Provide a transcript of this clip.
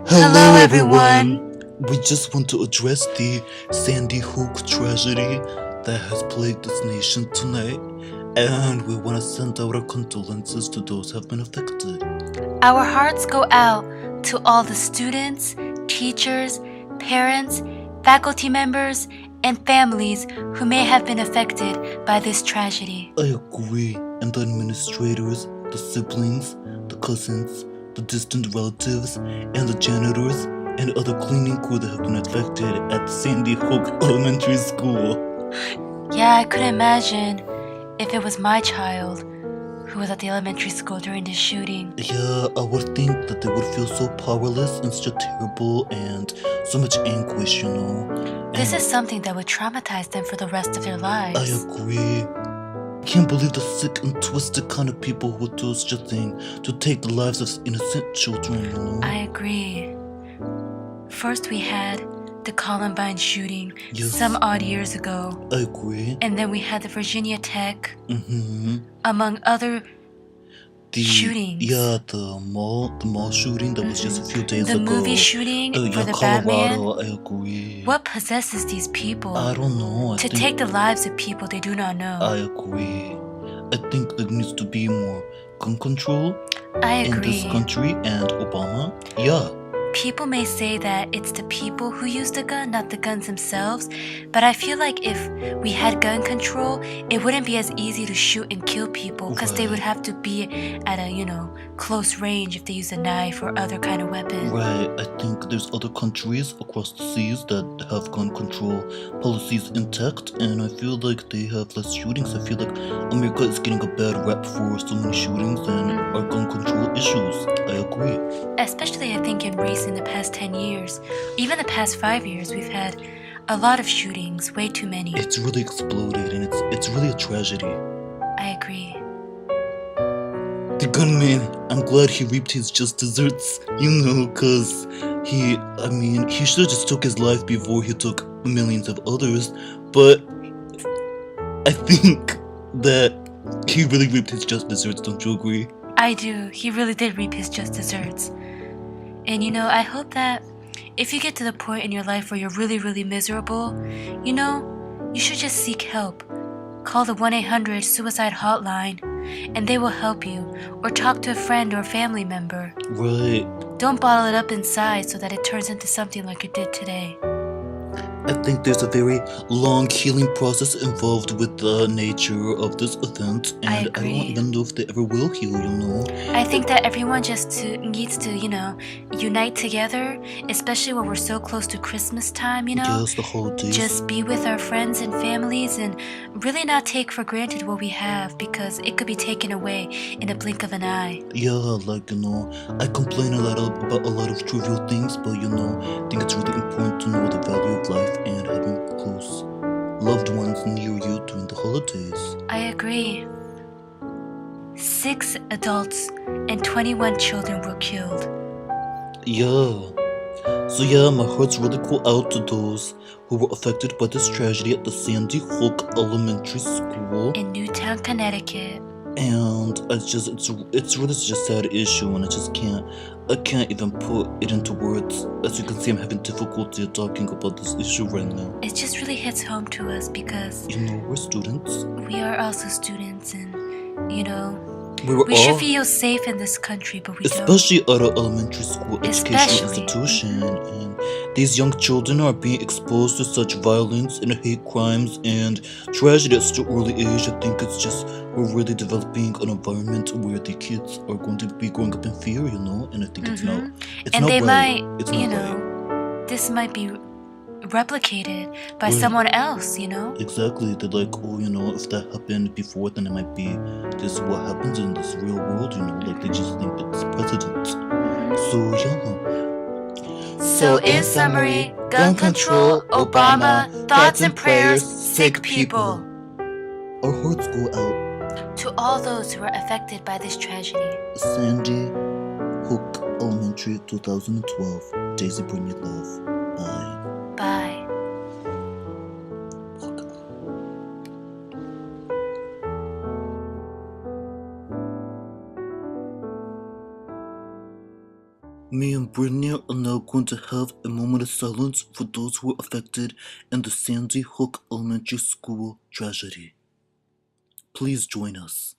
Hello, everyone! We just want to address the Sandy Hook tragedy that has plagued this nation tonight, and we want to send out our condolences to those who have been affected. Our hearts go out to all the students, teachers, parents, faculty members, and families who may have been affected by this tragedy. I agree, and the administrators, the siblings, the cousins, the distant relatives, and the janitors, and other cleaning crew that have been affected at Sandy Hook Elementary School. Yeah, I could imagine if it was my child who was at the elementary school during the shooting. Yeah, I would think that they would feel so powerless and so terrible and so much anguish, you know. This is something that would traumatize them for the rest of their lives. I agree. I can't believe the sick and twisted kind of people who would do such a thing to take the lives of innocent children, you know. I agree. First we had the Columbine shooting some odd years ago. I agree. And then we had the Virginia Tech, among other shootings. Yeah, the mall shooting that was just a few days ago. The movie shooting for the Colorado, Batman. I agree. What possesses these people? I don't know. To take the lives of people they do not know. I agree. I think there needs to be more gun control in this country, and Obama. Yeah. People may say that it's the people who use the gun, not the guns themselves, but I feel like if we had gun control, it wouldn't be as easy to shoot and kill people because they would have to be at a, close range if they use a knife or other kind of weapon. Right, I think there's other countries across the seas that have gun control policies intact, and I feel like they have less shootings. I feel like America is getting a bad rep for so many shootings and our gun control issues. I agree. Especially, I think, in the past 10 years, even the past 5 years, we've had a lot of shootings, way too many. It's really exploded, and it's really a tragedy. I agree. The gunman, I'm glad he reaped his just desserts, cause he should have just took his life before he took millions of others, but I think that he really reaped his just desserts, don't you agree? I do. He really did reap his just desserts. And I hope that if you get to the point in your life where you're really, really miserable, you should just seek help. Call the 1-800 suicide hotline and they will help you, or talk to a friend or family member. Right. Don't bottle it up inside so that it turns into something like it did today. I think there's a very long healing process involved with the nature of this event, and I don't even know if they ever will heal, I think that everyone just needs to, unite together, especially when we're so close to Christmas time, Yes, the holidays. Just be with our friends and families and really not take for granted what we have, because it could be taken away in a blink of an eye. Yeah, I complain a lot about a lot of trivial things, but I think it's really important to know the value of life and having close loved ones near you during the holidays. I agree. 6 adults and 21 children were killed. Yeah. So yeah, my hearts really go out to those who were affected by this tragedy at the Sandy Hook Elementary School in Newtown, Connecticut. And it's really such a sad issue, and I can't even put it into words. As you can see, I'm having difficulty talking about this issue right now. It just really hits home to us because we're students. We are also students, and we should feel safe in this country, but we especially at an elementary school educational institution, and these young children are being exposed to such violence and hate crimes and tragedy at such an early age. I think it's just we're really developing an environment where the kids are going to be growing up in fear, and I think it's not right. This might be replicated by someone else, Exactly. They're like, if that happened before, then it might be this is what happens in this real world, like they just think it's precedent. So yeah. So in summary, gun control, Obama, thoughts and prayers, sick people. Our hearts go out to all those who were affected by this tragedy. Sandy Hook Elementary 2012. Daisy, bring your love. Bye. Bye. Me and Brittany are now going to have a moment of silence for those who were affected in the Sandy Hook Elementary School tragedy. Please join us.